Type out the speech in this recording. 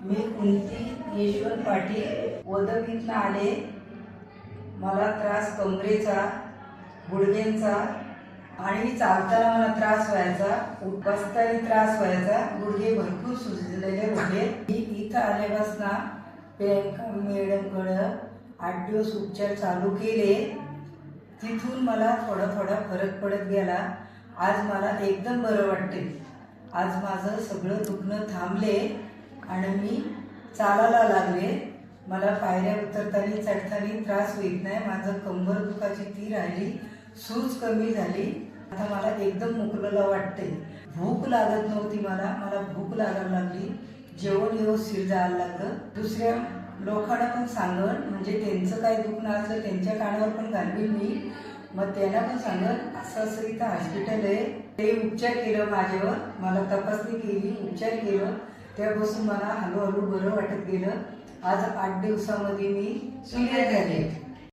मी कुंती यशवंत पाटील वदवीतनं आले। मला त्रास कमरेचा, गुडघ्यांचा आणि चालताना मला त्रास व्हायचा, बसताना त्रास व्हायचा, गुडघे भरपूर सुजलेले होते। मी इथं आल्यापासून प्रियंका मॅडमकडं 8 दिवस उपचार चालू केले। तिथून मला थोडा फरक पडत गेला। आज मला एकदम बरं वाटते। आज माझं सगळं दुखणं थांबले आणि मी चालायला लागले। मला पायऱ्या उतरताना चढताना त्रास होत नाही। माझं कंबर दुखाची ती राहिली, सूज कमी झाली। आता मला एकदम मोकळं वाटते। भूक लागत नव्हती, मला भूक लागायला लागली। जेवण व्यवस्थित जायला लागलं। दुसऱ्या लोकांना पण सांगन, म्हणजे त्यांचं काय दुखणं असलं त्यांच्या कानावर पण घालवीन मी। मग त्यांना पण सांगन असं इथं हॉस्पिटल आहे। ते उपचार केलं माझ्यावर, मला तपासणी केली, उपचार केलं। त्यापासून मला हळूहळू बरं वाटत गेलं। आज 8 दिवसामध्ये मी क्लिअर झाले।